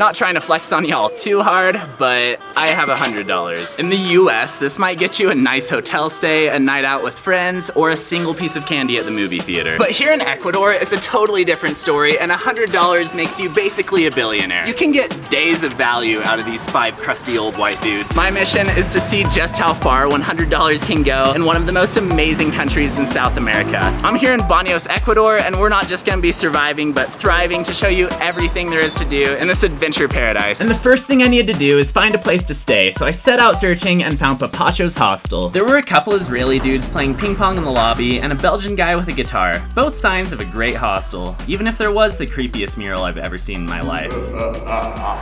Not trying to flex on y'all too hard, but I have $100. In the US, this might get you a nice hotel stay, a night out with friends, or a single piece of candy at the movie theater. But here in Ecuador, it's a totally different story, and $100 makes you basically a billionaire. You can get days of value out of these 5 crusty old white dudes. My mission is to see just how far $100 can go in one of the most amazing countries in South America. I'm here in Baños, Ecuador, and we're not just gonna be surviving, but thriving to show you everything there is to do in this adventure paradise. And the first thing I needed to do is find a place to stay, so I set out searching and found Papacho's hostel. There were a couple Israeli dudes playing ping pong in the lobby, and a Belgian guy with a guitar. Both signs of a great hostel, even if there was the creepiest mural I've ever seen in my life.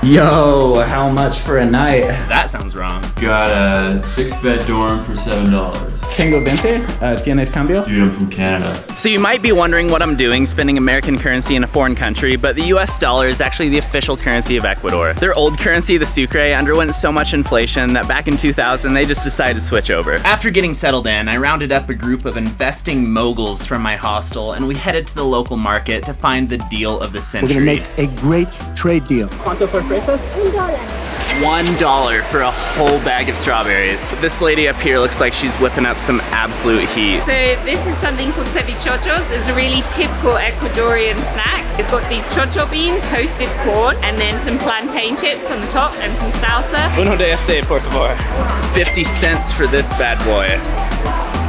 Yo, how much for a night? That sounds wrong. Got a 6-bed dorm for $7. Tengo 20, ¿tienes cambio? Dude, I'm from Canada. So you might be wondering what I'm doing spending American currency in a foreign country, but the US dollar is actually the official currency of Ecuador. Their old currency, the sucre, underwent so much inflation that back in 2000 they just decided to switch over. After getting settled in, I rounded up a group of investing moguls from my hostel, and we headed to the local market to find the deal of the century. We're gonna make a great trade deal. ¿Cuánto por pesos? $1 for a whole bag of strawberries. This lady up here looks like she's whipping up some absolute heat. So this is something called cevichochos. It's a really typical Ecuadorian snack. It's got these chocho beans, toasted corn, and then some plantain chips on the top and some salsa. Uno de este, por favor. 50 cents for this bad boy.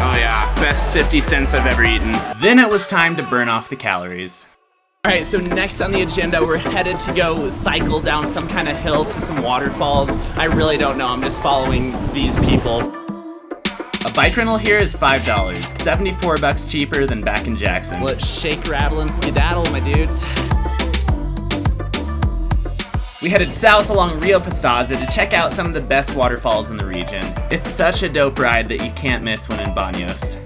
Oh yeah, best 50 cents I've ever eaten. Then it was time to burn off the calories. All right, so next on the agenda, we're headed to go cycle down some kind of hill to some waterfalls. I really don't know, I'm just following these people. A bike rental here is $5, 74 bucks cheaper than back in Jackson. Let's shake, rattle, and skedaddle, my dudes. We headed south along Rio Pastaza to check out some of the best waterfalls in the region. It's such a dope ride that you can't miss when in Baños.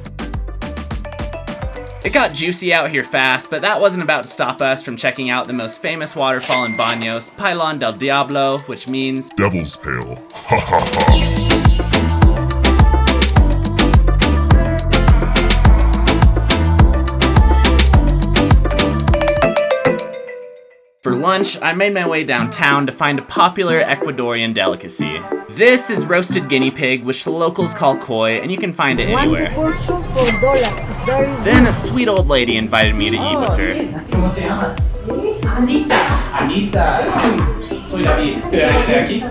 It got juicy out here fast, but that wasn't about to stop us from checking out the most famous waterfall in Baños, Pailon del Diablo, which means Devil's Pail. Ha ha ha. For lunch, I made my way downtown to find a popular Ecuadorian delicacy. This is roasted guinea pig, which the locals call koi, and you can find it anywhere. Then a sweet old lady invited me to eat with her. ¿Cómo te llamas? Anita. Anita. Soy David. ¿Te aquí?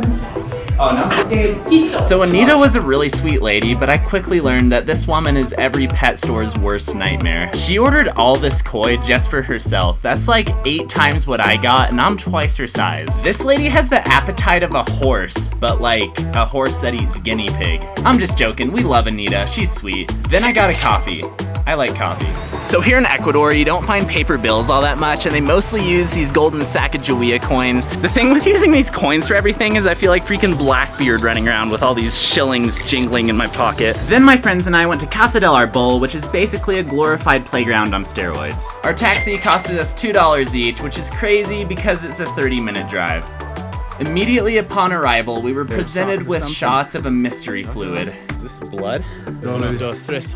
Oh, no? So Anita was a really sweet lady, but I quickly learned that this woman is every pet store's worst nightmare. She ordered all this koi just for herself. That's like 8 times what I got, and I'm twice her size. This lady has the appetite of a horse, but like a horse that eats guinea pig. I'm just joking, we love Anita, she's sweet. Then I got a coffee. I like coffee. So here in Ecuador, you don't find paper bills all that much, and they mostly use these golden Sacagawea coins. The thing with using these coins for everything is I feel like freaking Blackbeard running around with all these shillings jingling in my pocket. Then my friends and I went to Casa del Arbol, which is basically a glorified playground on steroids. Our taxi costed us $2 each, which is crazy because it's a 30-minute drive. Immediately upon arrival, we were presented with shots of a mystery fluid. Is this blood? Uno, dos, tres.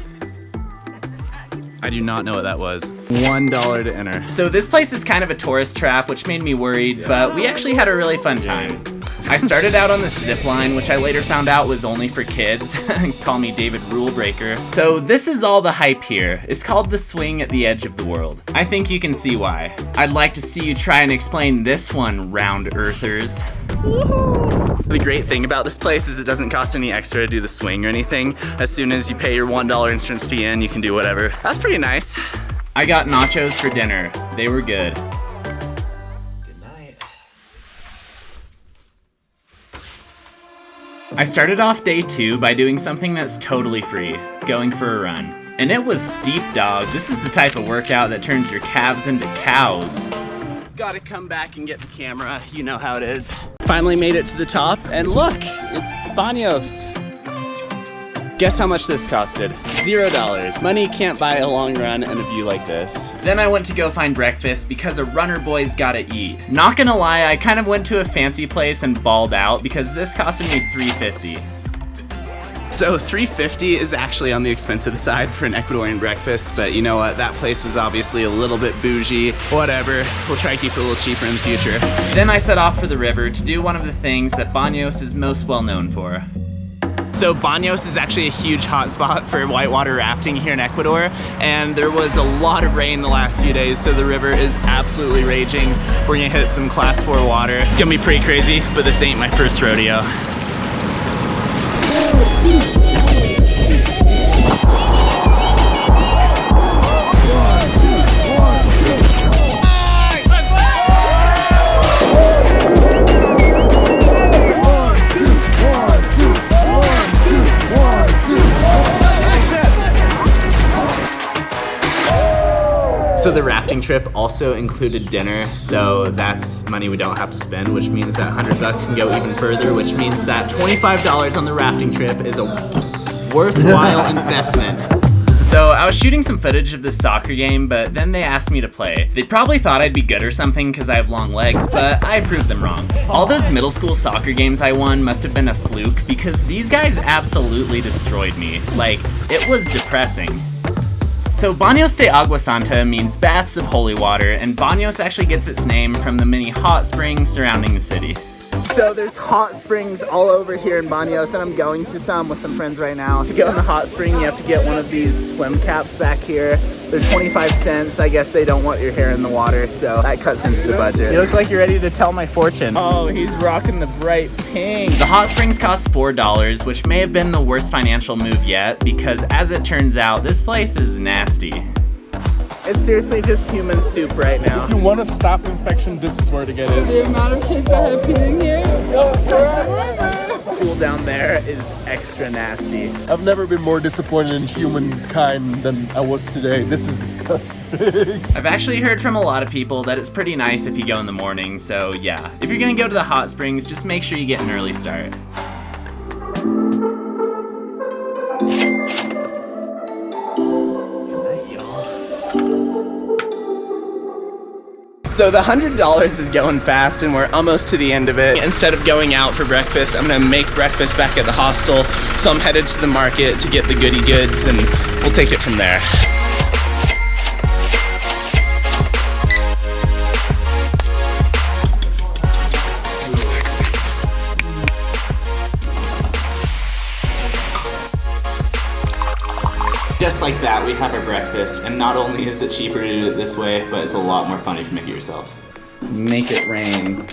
I do not know what that was. $1 to enter. So this place is kind of a tourist trap, which made me worried, but we actually had a really fun time. I started out on this zip line, which I later found out was only for kids. Call me David Rulebreaker. So this is all the hype here. It's called the swing at the edge of the world. I think you can see why. I'd like to see you try and explain this one, round earthers. The great thing about this place is it doesn't cost any extra to do the swing or anything. As soon as you pay your $1 entrance fee in, you can do whatever. That's pretty nice. I got nachos for dinner. They were good. Good night. I started off day 2 by doing something that's totally free, going for a run. And it was steep, dog. This is the type of workout that turns your calves into cows. Gotta come back and get the camera, you know how it is. Finally made it to the top, and look, it's Baños. Guess how much this costed? $0. Money can't buy a long run and a view like this. Then I went to go find breakfast because a runner boy's gotta eat. Not gonna lie, I kind of went to a fancy place and balled out because this costed me $3.50. So $3.50 is actually on the expensive side for an Ecuadorian breakfast, but you know what? That place was obviously a little bit bougie. Whatever, we'll try to keep it a little cheaper in the future. Then I set off for the river to do one of the things that Baños is most well known for. So Baños is actually a huge hotspot for whitewater rafting here in Ecuador, and there was a lot of rain the last few days, so the river is absolutely raging. We're gonna hit some class 4 water. It's gonna be pretty crazy, but this ain't my first rodeo. So the rafting trip also included dinner, so that's money we don't have to spend, which means that $100 can go even further, which means that $25 on the rafting trip is a worthwhile investment. So I was shooting some footage of this soccer game, but then they asked me to play. They probably thought I'd be good or something because I have long legs, but I proved them wrong. All those middle school soccer games I won must have been a fluke because these guys absolutely destroyed me. Like, it was depressing. So Baños de Agua Santa means baths of holy water, and Baños actually gets its name from the many hot springs surrounding the city. So there's hot springs all over here in Baños, and I'm going to some with some friends right now. To go in the hot spring, you have to get one of these swim caps back here. They're 25 cents. I guess they don't want your hair in the water, so that cuts into the budget. You look like you're ready to tell my fortune. Oh, he's rocking the bright pink. The hot springs cost $4, which may have been the worst financial move yet, because as it turns out, this place is nasty. It's seriously just human soup right now. If you want a staph infection, this is where to get it. The amount of kids that have peeing here. The pool down there is extra nasty. I've never been more disappointed in humankind than I was today. This is disgusting. I've actually heard from a lot of people that it's pretty nice if you go in the morning, so yeah. If you're gonna go to the hot springs, just make sure you get an early start. So the $100 is going fast and we're almost to the end of it. Instead of going out for breakfast, I'm gonna make breakfast back at the hostel. So I'm headed to the market to get the goodie goods and we'll take it from there. Just like that, we have our breakfast, and not only is it cheaper to do it this way, but it's a lot more fun if you make it yourself. Make it rain.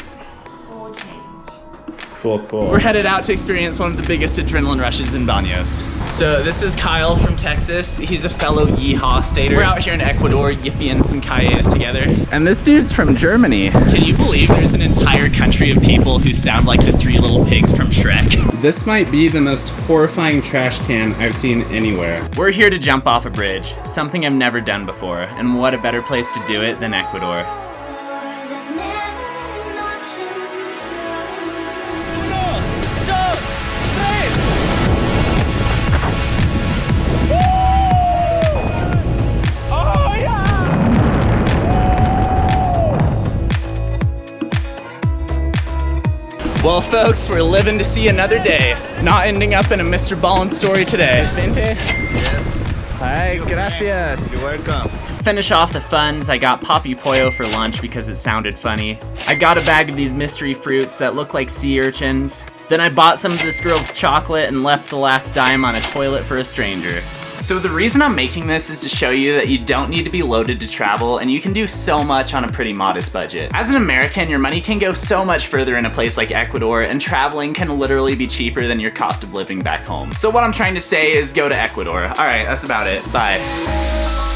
Cool, cool. We're headed out to experience one of the biggest adrenaline rushes in Baños. So this is Kyle from Texas. He's a fellow yeehaw stater. We're out here in Ecuador yipping some cayes together. And this dude's from Germany. Can you believe there's an entire country of people who sound like the 3 little pigs from Shrek? This might be the most horrifying trash can I've seen anywhere. We're here to jump off a bridge, something I've never done before, and what a better place to do it than Ecuador. Well, folks, we're living to see another day. Not ending up in a Mr. Ballin story today. Vente? Yes. Hi, gracias. You're welcome. To finish off the funs, I got Papi Pollo for lunch because it sounded funny. I got a bag of these mystery fruits that look like sea urchins. Then I bought some of this girl's chocolate and left the last dime on a toilet for a stranger. So the reason I'm making this is to show you that you don't need to be loaded to travel, and you can do so much on a pretty modest budget. As an American, your money can go so much further in a place like Ecuador, and traveling can literally be cheaper than your cost of living back home. So what I'm trying to say is go to Ecuador. All right, that's about it. Bye.